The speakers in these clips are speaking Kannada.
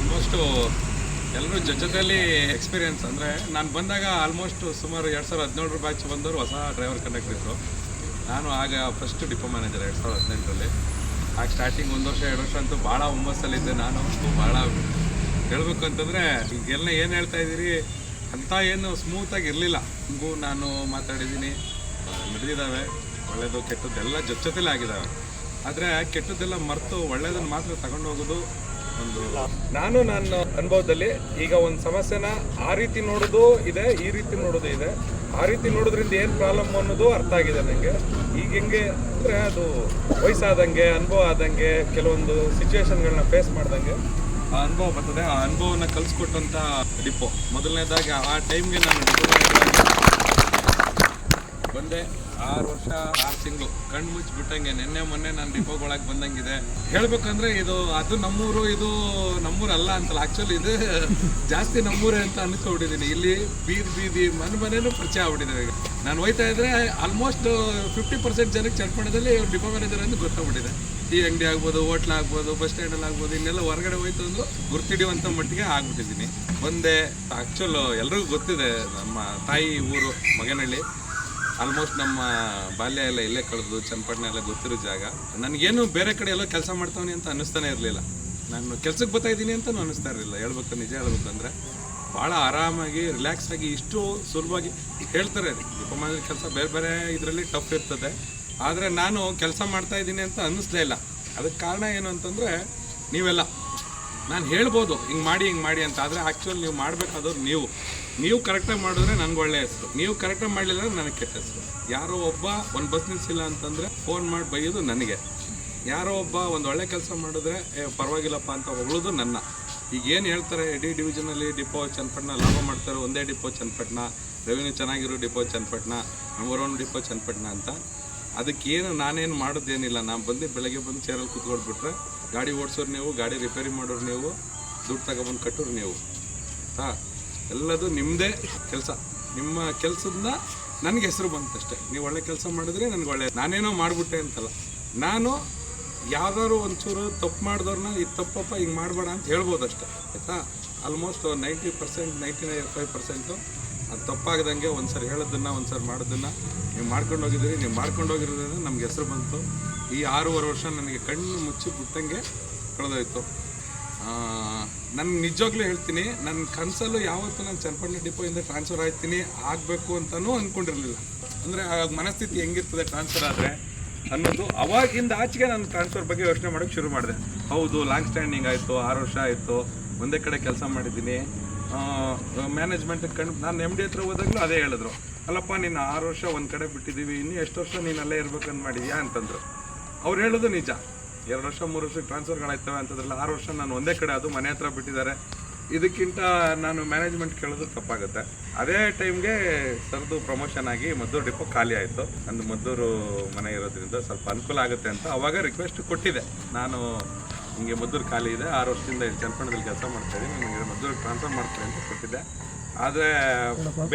ಆಲ್ಮೋಸ್ಟು ಎಲ್ಲರೂ ಜೊತೆಯಲ್ಲಿ ಎಕ್ಸ್ಪೀರಿಯೆನ್ಸ್ ಅಂದರೆ ನಾನು ಬಂದಾಗ ಆಲ್ಮೋಸ್ಟ್ ಸುಮಾರು 2017 ಬ್ಯಾಚ್ ಬಂದವರು ಹೊಸ ಡ್ರೈವರ್ ಕಂಡಕ್ಟರ್ ಇದ್ದರು. ನಾನು ಆಗ ಫಸ್ಟ್ ಡಿಪೋ ಮ್ಯಾನೇಜರ್ 2018ರಲ್ಲಿ. ಆಗ ಸ್ಟಾರ್ಟಿಂಗ್ 1 ವರ್ಷ 2 ವರ್ಷ ಅಂತೂ ಭಾಳ ಹುಮ್ಮಸ್ಸಲ್ಲಿದ್ದೆ. ನಾನು ಭಾಳ ಹೇಳಬೇಕು ಅಂತಂದರೆ ಈಗೆಲ್ಲ ಏನು ಹೇಳ್ತಾ ಇದ್ದೀರಿ ಅಂತ ಏನು ಸ್ಮೂತಾಗಿ ಇರಲಿಲ್ಲ. ಹಿಂಗೂ ನಾನು ಮಾತಾಡಿದ್ದೀನಿ, ನಡೆದಿದ್ದಾವೆ, ಒಳ್ಳೆಯದು ಕೆಟ್ಟದ್ದು ಎಲ್ಲ ಜೊತೆಲೇ ಆಗಿದ್ದಾವೆ. ಆದರೆ ಕೆಟ್ಟದ್ದೆಲ್ಲ ಮರೆತು ಒಳ್ಳೆಯದನ್ನು ಮಾತ್ರ ತಗೊಂಡು ಹೋಗೋದು ಒಂದು. ನಾನು ನನ್ನ ಅನುಭವದಲ್ಲಿ ಈಗ ಒಂದು ಸಮಸ್ಯೆನ ಆ ರೀತಿ ನೋಡೋದು ಇದೆ, ಈ ರೀತಿ ನೋಡೋದು ಇದೆ. ಆ ರೀತಿ ನೋಡೋದ್ರಿಂದ ಏನು ಪ್ರಾಬ್ಲಮ್ ಅನ್ನೋದು ಅರ್ಥ ಆಗಿದೆ ನನಗೆ. ಈಗ ಹೆಂಗೆ ಅಂದರೆ ಅದು ವಯಸ್ಸಾದಂಗೆ, ಅನುಭವ ಆದಂಗೆ, ಕೆಲವೊಂದು ಸಿಚುವೇಶನ್ಗಳನ್ನ ಫೇಸ್ ಮಾಡ್ದಂಗೆ ಆ ಅನುಭವ ಬರ್ತದೆ. ಆ ಅನುಭವನ ಕಲಿಸ್ಕೊಟ್ಟಂಥ ಡಿಪೋ ಮೊದಲನೇದಾಗಿ ಆ ಟೈಮ್ಗೆ ನಾನು ಬಂದೆ. 6 ವರ್ಷ 6 ತಿಂಗಳು ಕಣ್ಣು ಮುಚ್ಚಿಬಿಟ್ಟಂಗೆ ನೆನ್ನೆ ಮೊನ್ನೆ ನಾನು ಡಿಪೋಗೊಳಗೆ ಬಂದಂಗಿದೆ. ಹೇಳ್ಬೇಕಂದ್ರೆ ಅದು ನಮ್ಮೂರು, ಇದು ನಮ್ಮೂರಲ್ಲ ಅಂತಲ್ಲ, ಆ್ಯಕ್ಚುಲಿ ಇದು ಜಾಸ್ತಿ ನಮ್ಮೂರೇ ಅಂತ ಅನ್ಸ್ಕೊಬಿಟ್ಟಿದ್ದೀನಿ. ಇಲ್ಲಿ ಬೀದಿ ಮನೆನೂ ಪರಿಚಯ ಆಗ್ಬಿಟ್ಟಿದೆ. ಈಗ ನಾನು ಹೋಯ್ತಾ ಇದ್ರೆ ಆಲ್ಮೋಸ್ಟ್ 50% ಜನಕ್ಕೆ ಚನ್ನಪಟ್ಟಣದಲ್ಲಿ ಡಿಪೋ ಮ್ಯಾನೇಜರ್ ಅಂತ ಗೊತ್ತಾಗ್ಬಿಟ್ಟಿದೆ. ಟೀ ಅಂಗಡಿ ಆಗ್ಬೋದು, ಹೋಟ್ಲ್ ಆಗ್ಬೋದು, ಬಸ್ ಸ್ಟ್ಯಾಂಡಲ್ಲಿ ಆಗ್ಬೋದು, ಇನ್ನೆಲ್ಲ ಹೊರಗಡೆ ಹೋಯ್ತು ಅಂದ್ರು ಗುರ್ತಿಡಿಯುವಂಥ ಮಟ್ಟಿಗೆ ಆಗ್ಬಿಟ್ಟಿದ್ದೀನಿ. ಒಂದೇ ಆ್ಯಕ್ಚುಲ್ ಎಲ್ರಿಗೂ ಗೊತ್ತಿದೆ, ನಮ್ಮ ತಾಯಿ ಊರು ಮಗನಹಳ್ಳಿ. ಆಲ್ಮೋಸ್ಟ್ ನಮ್ಮ ಬಾಲ್ಯ ಎಲ್ಲ ಇಲ್ಲೇ ಕಳೆದು ಚನ್ನಪಟ್ಟಣ ಎಲ್ಲ ಗೊತ್ತಿರೋ ಜಾಗ. ನನಗೇನು ಬೇರೆ ಕಡೆ ಎಲ್ಲೋ ಕೆಲಸ ಮಾಡ್ತಾವನಿ ಅಂತ ಅನ್ನಿಸ್ತಾನೆ ಇರಲಿಲ್ಲ. ನಾನು ಕೆಲ್ಸಕ್ಕೆ ಬರ್ತಾ ಇದ್ದೀನಿ ಅಂತಲೂ ಅನ್ನಿಸ್ತಾ ಇರಲಿಲ್ಲ. ನಿಜ ಹೇಳ್ಬೇಕಂದ್ರೆ ಭಾಳ ಆರಾಮಾಗಿ ರಿಲ್ಯಾಕ್ಸ್ ಆಗಿ ಇಷ್ಟು ಸುಲಭವಾಗಿ ಹೇಳ್ತಾರೆ. ಡಿಪೋ ಮ್ಯಾನೇಜರ್ ಕೆಲಸ ಬೇರೆ ಬೇರೆ ಇದರಲ್ಲಿ ಟಫ್ ಇರ್ತದೆ. ಆದರೆ ನಾನು ಕೆಲಸ ಮಾಡ್ತಾ ಇದ್ದೀನಿ ಅಂತ ಅನ್ನಿಸ್ಲೇ ಇಲ್ಲ. ಅದಕ್ಕೆ ಕಾರಣ ಏನು ಅಂತಂದರೆ ನೀವೆಲ್ಲ ನಾನು ಹೇಳ್ಬೋದು ಹಿಂಗೆ ಮಾಡಿ ಅಂತ. ಆದರೆ ಆ್ಯಕ್ಚುಲಿ ನೀವು ಮಾಡಬೇಕಾದವ್ರು ನೀವು ಕರೆಕ್ಟಾಗಿ ಮಾಡಿದ್ರೆ ನನಗೆ ಒಳ್ಳೆಯ ಹೆಸರು, ನೀವು ಕರೆಕ್ಟಾಗಿ ಮಾಡಲಿಲ್ಲ ಅಂದರೆ ನನಗೆ ಕೆಟ್ಟ ಹೆಸರು. ಯಾರೋ ಒಬ್ಬ ಒಂದು ಬಸ್ ನಿಲ್ಲಿಸಿಲ್ಲ ಅಂತಂದರೆ ಫೋನ್ ಮಾಡಿ ಬೈಯೋದು ನನಗೆ. ಯಾರೋ ಒಬ್ಬ ಒಂದು ಒಳ್ಳೆ ಕೆಲಸ ಮಾಡಿದ್ರೆ ಪರವಾಗಿಲ್ಲಪ್ಪ ಅಂತ ಹೊಗಳೋದು ನನ್ನ. ಈಗ ಏನು ಹೇಳ್ತಾರೆ, ಇಡೀ ಡಿವಿಷನಲ್ಲಿ ಡಿಪೋ ಚನ್ನಪಟ್ಟಣ ಲಾಭ ಮಾಡ್ತಾರೆ, ಒಂದೇ ಡಿಪೋ ಚನ್ನಪಟ್ಟಣ, ರೆವಿನ್ಯೂ ಚೆನ್ನಾಗಿರೋ depot Channapatna, number 1 depot Channapatna ಅಂತ. ಅದಕ್ಕೇನು ನಾನೇನು ಮಾಡೋದೇನಿಲ್ಲ. ನಾನು ಬೆಳಗ್ಗೆ ಬಂದು ಚೇರಲ್ಲಿ ಕೂತ್ಕೊಳ್ಬಿಟ್ರೆ ಗಾಡಿ ಓಡಿಸೋರು ನೀವು, ಗಾಡಿ ರಿಪೇರಿ ಮಾಡೋರು ನೀವು, ದುಡ್ಡು ತಗೊಬಂದು ಕಟ್ಟೋರು ನೀವು. ಎಲ್ಲದು ನಿಮ್ಮದೇ ಕೆಲಸ. ನಿಮ್ಮ ಕೆಲಸದಿಂದ ನನಗೆ ಹೆಸರು ಬಂತಷ್ಟೇ. ನೀವು ಒಳ್ಳೆ ಕೆಲಸ ಮಾಡಿದ್ರೆ ನನಗೆ ಒಳ್ಳೆ, ನಾನೇನೋ ಮಾಡಿಬಿಟ್ಟೆ ಅಂತಲ್ಲ. ನಾನು ಯಾವ್ದಾದ್ರು ಒಂಚೂರು ತಪ್ಪು ಮಾಡಿದವ್ರನ್ನ ಇದು ತಪ್ಪಪ್ಪ ಹಿಂಗೆ ಮಾಡಬೇಡ ಅಂತ ಹೇಳ್ಬೋದು ಅಷ್ಟೇ, ಆಯಿತಾ. ಆಲ್ಮೋಸ್ಟ್ 90% 95% ಅದು ತಪ್ಪಾಗದಂಗೆ ಒಂದು ಸರಿ ಹೇಳೋದನ್ನು, ಒಂದು ಸರಿ ಮಾಡೋದನ್ನು ನೀವು ಮಾಡ್ಕೊಂಡು ಹೋಗಿದ್ದೀರಿ. ನೀವು ಮಾಡ್ಕೊಂಡು ಹೋಗಿರೋದ್ರಿಂದ ನಮ್ಗೆ ಹೆಸರು ಬಂತು. ಈ 6.5 ವರ್ಷ ನನಗೆ ಕಣ್ಣು ಮುಚ್ಚಿ ಬಿಟ್ಟಂಗೆ ಕಳೆದೋಯ್ತು. ನಾನು ನಿಜವಾಗ್ಲೂ ಹೇಳ್ತೀನಿ, ನನ್ನ ಕನಸಲ್ಲೂ ಯಾವತ್ತೂ ನಾನು ಚನ್ನಪಟ್ಟಣ ಡಿಪೋಯಿಂದ ಟ್ರಾನ್ಸ್ಫರ್ ಆಗ್ತೀನಿ ಆಗಬೇಕು ಅಂತಲೂ ಅಂದ್ಕೊಂಡಿರಲಿಲ್ಲ. ಅಂದರೆ ಆ ಮನಸ್ಥಿತಿ ಹೆಂಗಿರ್ತದೆ ಟ್ರಾನ್ಸ್ಫರ್ ಆದರೆ ಅನ್ನೋದು. ಅವಾಗಿಂದ ಆಚೆಗೆ ನಾನು ಟ್ರಾನ್ಸ್ಫರ್ ಬಗ್ಗೆ ಯೋಚನೆ ಮಾಡೋಕ್ಕೆ ಶುರು ಮಾಡಿದೆ. ಹೌದು, ಲಾಂಗ್ ಸ್ಟ್ಯಾಂಡಿಂಗ್ ಆಯಿತು, 6 ವರ್ಷ ಆಯಿತು, ಒಂದೇ ಕಡೆ ಕೆಲಸ ಮಾಡಿದ್ದೀನಿ. ಮ್ಯಾನೇಜ್ಮೆಂಟ್ ನಾನು MD ಹತ್ರ ಹೋದಾಗಲೂ ಅದೇ ಹೇಳಿದ್ರು, ಅಲ್ಲಪ್ಪ ನೀನು 6 ವರ್ಷ ಒಂದು ಕಡೆ ಬಿಟ್ಟಿದ್ದೀವಿ, ಇನ್ನೂ ಎಷ್ಟು ವರ್ಷ ನೀನು ಅಲ್ಲೇ ಇರ್ಬೇಕಂತ ಮಾಡಿದ್ಯಾ ಅಂತಂದರು. ಅವ್ರು ಹೇಳೋದು ನಿಜ. 2 ವರ್ಷ 3 ವರ್ಷಕ್ಕೆ ಟ್ರಾನ್ಸ್ಫರ್ಗಳಾಯ್ತವೆ ಅಂತದ್ರಲ್ಲ. 6 ವರ್ಷ ನಾನು ಒಂದೇ ಕಡೆ, ಅದು ಮನೆ ಹತ್ರ ಬಿಟ್ಟಿದ್ದಾರೆ. ಇದಕ್ಕಿಂತ ನಾನು ಮ್ಯಾನೇಜ್ಮೆಂಟ್ ಕೇಳೋದು ತಪ್ಪಾಗುತ್ತೆ. ಅದೇ ಟೈಮ್ಗೆ ಸರ್ದು ಪ್ರಮೋಷನ್ ಆಗಿ ಮದ್ದೂರು ಡಿಪೋ ಖಾಲಿ ಆಯಿತು. ನಂದು ಮದ್ದೂರು ಮನೆ ಇರೋದ್ರಿಂದ ಸ್ವಲ್ಪ ಅನುಕೂಲ ಆಗುತ್ತೆ ಅಂತ ಅವಾಗ ರಿಕ್ವೆಸ್ಟ್ ಕೊಟ್ಟಿದ್ದೆ. ನಾನು ಹಿಂಗೆ ಮದ್ದೂರು ಖಾಲಿ ಇದೆ, 6 ವರ್ಷದಿಂದ ಇಲ್ಲಿ ಚನ್ನಪಟ್ಟಣದಲ್ಲಿ ಕೆಲಸ ಮಾಡ್ತಾಯಿದ್ದೀನಿ, ನನಗೆ ಮದ್ದೂರಿಗೆ ಟ್ರಾನ್ಸ್ಫರ್ ಮಾಡ್ತಾರೆ ಅಂತ ಕೊಟ್ಟಿದ್ದೆ. ಆದರೆ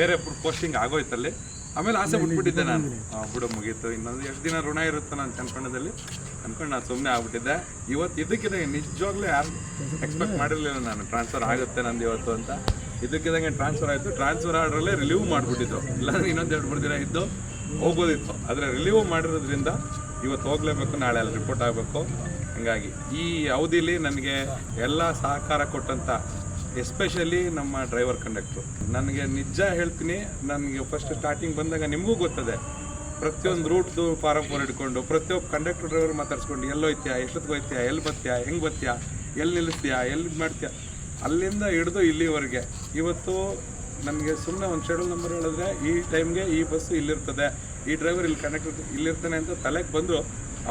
ಬೇರೆ ಪೋಸ್ಟಿಂಗ್ ಆಗೋಯ್ತಲ್ಲಿ. ಆಮೇಲೆ ಆಸೆ ಬಿಟ್ಬಿಟ್ಟಿದ್ದೆ ನಾನು, ಬಿಡು ಮುಗೀತು, ಇನ್ನೊಂದು ಎಷ್ಟು ದಿನ ಋಣ ಇರುತ್ತೆ ನಾನು ಚನ್ನಪಟ್ಟಣದಲ್ಲಿ ಅಂದ್ಕೊಂಡು ನಾನು ಸುಮ್ಮನೆ ಆಗ್ಬಿಟ್ಟಿದ್ದೆ. ಇವತ್ತು ಇದಕ್ಕಿದೆ ನಿಜವಾಗ್ಲೂ ಯಾರು ಎಕ್ಸ್ಪೆಕ್ಟ್ ಮಾಡಿರಲಿಲ್ಲ ನಾನು ಟ್ರಾನ್ಸ್ಫರ್ ಆಗುತ್ತೆ ನಂದು ಇವತ್ತು ಅಂತ. ಇದಕ್ಕಿದಂಗೆ ಟ್ರಾನ್ಸ್ಫರ್ ಆಯಿತು. ಟ್ರಾನ್ಸ್ಫರ್ ಆರ್ಡ್ರಲ್ಲೇ ರಿಲೀವ್ ಮಾಡಿಬಿಟ್ಟಿದ್ದು, ಇಲ್ಲಾಂದ್ರೆ ಇನ್ನೊಂದು 2-3 ದಿನ ಇದ್ದು ಹೋಗ್ಬೋದಿತ್ತು. ಆದರೆ ರಿಲೀವ್ ಮಾಡಿರೋದ್ರಿಂದ ಇವತ್ತು ಹೋಗಲೇಬೇಕು, ನಾಳೆ ಅಲ್ಲಿ ರಿಪೋರ್ಟ್ ಆಗಬೇಕು. ಹಾಗಾಗಿ ಈ ಅವಧಿಲಿ ನನಗೆ ಎಲ್ಲ ಸಹಕಾರ ಕೊಟ್ಟಂಥ ಎಸ್ಪೆಷಲಿ ನಮ್ಮ ಡ್ರೈವರ್ ಕಂಡಕ್ಟ್ರು. ನನಗೆ ನಿಜ ಹೇಳ್ತೀನಿ, ನನಗೆ ಫಸ್ಟ್ ಸ್ಟಾರ್ಟಿಂಗ್ ಬಂದಾಗ ನಿಮಗೂ ಗೊತ್ತದೆ, ಪ್ರತಿಯೊಂದು ರೂಟ್ದು ಫಾರಮ್ ಫೋನ್ ಹಿಡ್ಕೊಂಡು ಪ್ರತಿಯೊಬ್ಬ ಕಂಡಕ್ಟರ್ ಡ್ರೈವರ್ ಮಾತಾಡ್ಸ್ಕೊಂಡು ಎಲ್ಲೋಯ್ತೀಯಾ, ಎಷ್ಟೊತ್ತಿಗೆ ಹೋಯ್ತೀಯಾ, ಎಲ್ಲಿ ಬರ್ತೀಯಾ, ಹೆಂಗೆ ಬರ್ತೀಯಾ, ಎಲ್ಲಿ ನಿಲ್ಲಿಸ್ತೀಯಾ, ಎಲ್ಲಿ ಮಾಡ್ತೀಯಾ, ಅಲ್ಲಿಂದ ಹಿಡಿದು ಇಲ್ಲಿವರೆಗೆ. ಇವತ್ತು ನನಗೆ ಸುಮ್ಮನೆ ಒಂದು ಶೆಡ್ಯೂಲ್ ನಂಬರ್ ಹೇಳಿದ್ರೆ ಈ ಟೈಮ್ಗೆ ಈ ಬಸ್ಸು ಇಲ್ಲಿರ್ತದೆ, ಈ ಡ್ರೈವರ್ ಇಲ್ಲಿ ಕಂಡಕ್ಟರ್ ಇಲ್ಲಿರ್ತಾನೆ ಅಂತ ತಲೆಗೆ ಬಂದರು.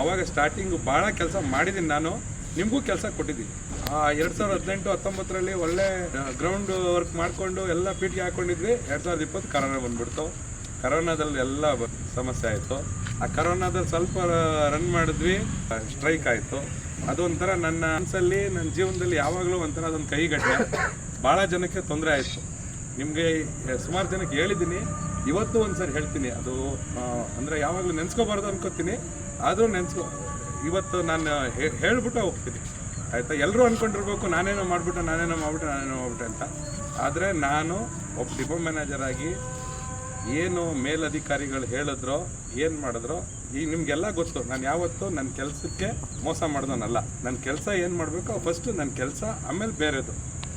ಆವಾಗ ಸ್ಟಾರ್ಟಿಂಗು ಭಾಳ ಕೆಲಸ ಮಾಡಿದ್ದೀನಿ. ನಾನು ನಿಮಗೂ ಕೆಲಸ ಕೊಟ್ಟಿದ್ದೀನಿ. 2018-19ರಲ್ಲಿ ಒಳ್ಳೆ ಗ್ರೌಂಡ್ ವರ್ಕ್ ಮಾಡಿಕೊಂಡು ಎಲ್ಲ ಪೀಟಿಗೆ ಹಾಕ್ಕೊಂಡಿದ್ವಿ. 2020 ಕರೋನಾ ಬಂದ್ಬಿಡ್ತು. ಕರೋನಾದಲ್ಲಿ ಎಲ್ಲ ಸಮಸ್ಯೆ ಆಯಿತು. ಆ ಕರೋನಾದಲ್ಲಿ ಸ್ವಲ್ಪ ರನ್ ಮಾಡಿದ್ವಿ, ಸ್ಟ್ರೈಕ್ ಆಯಿತು. ಅದೊಂಥರ ನನ್ನ ಮನಸ್ಸಲ್ಲಿ, ನನ್ನ ಜೀವನದಲ್ಲಿ ಯಾವಾಗಲೂ ಒಂಥರ ಅದೊಂದು ಕೈಗಟ್ಟೆ. ಭಾಳ ಜನಕ್ಕೆ ತೊಂದರೆ ಆಯಿತು. ನಿಮಗೆ ಸುಮಾರು ಜನಕ್ಕೆ ಹೇಳಿದ್ದೀನಿ, ಇವತ್ತು ಒಂದು ಸರಿ ಹೇಳ್ತೀನಿ. ಅದು ಅಂದರೆ ಯಾವಾಗಲೂ ನೆನೆಸ್ಕೋಬಾರ್ದು ಅನ್ಕೋತೀನಿ, ಆದರೂ ಇವತ್ತು ನಾನು ಹೇಳ್ಬಿಟ್ಟು ಹೋಗ್ತೀನಿ. ಆಯಿತಾ. ಎಲ್ಲರೂ ಅಂದ್ಕೊಂಡಿರ್ಬೇಕು ನಾನೇನೋ ಮಾಡಿಬಿಟ್ಟೆ ಅಂತ. ಆದರೆ ನಾನು ಒಬ್ಬ ಡಿಪೋ ಮ್ಯಾನೇಜರ್ ಆಗಿ ಏನು ಮೇಲಧಿಕಾರಿಗಳು ಹೇಳಿದ್ರೋ ಏನು ಮಾಡಿದ್ರೋ ಈಗ ನಿಮಗೆಲ್ಲ ಗೊತ್ತು. ನಾನು ಯಾವತ್ತೂ ನನ್ನ ಕೆಲಸಕ್ಕೆ ಮೋಸ ಮಾಡ್ದೋನಲ್ಲ. ನನ್ನ ಕೆಲಸ ಏನು ಮಾಡಬೇಕು ಫಸ್ಟು ನನ್ನ ಕೆಲಸ, ಆಮೇಲೆ ಬೇರೆದು.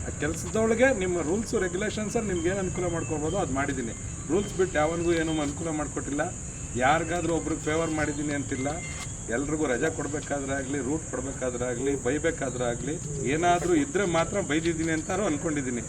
ಆ ಕೆಲಸದೊಳಗೆ ನಿಮ್ಮ ರೂಲ್ಸು ರೆಗ್ಯುಲೇಷನ್ಸಲ್ಲಿ ನಿಮ್ಗೇನು ಅನುಕೂಲ ಮಾಡ್ಕೊಳ್ಬೋದು ಅದು ಮಾಡಿದ್ದೀನಿ. ರೂಲ್ಸ್ ಬಿಟ್ಟು ಯಾವನಿಗೂ ಏನೂ ಅನುಕೂಲ ಮಾಡಿಕೊಟ್ಟಿಲ್ಲ. ಯಾರಿಗಾದ್ರೂ ಒಬ್ರಿಗೆ ಫೇವರ್ ಮಾಡಿದ್ದೀನಿ ಅಂತಿಲ್ಲ. ಎಲ್ರಿಗೂ ರಜೆ ಕೊಡಬೇಕಾದ್ರಾಗಲಿ, ರೂಟ್ ಕೊಡಬೇಕಾದ್ರಾಗಲಿ, ಬೈಬೇಕಾದ್ರಾಗಲಿ, ಏನಾದರೂ ಇದ್ದರೆ ಮಾತ್ರ ಬೈದಿದ್ದೀನಿ ಅಂತಾರು ಅಂದ್ಕೊಂಡಿದ್ದೀನಿ.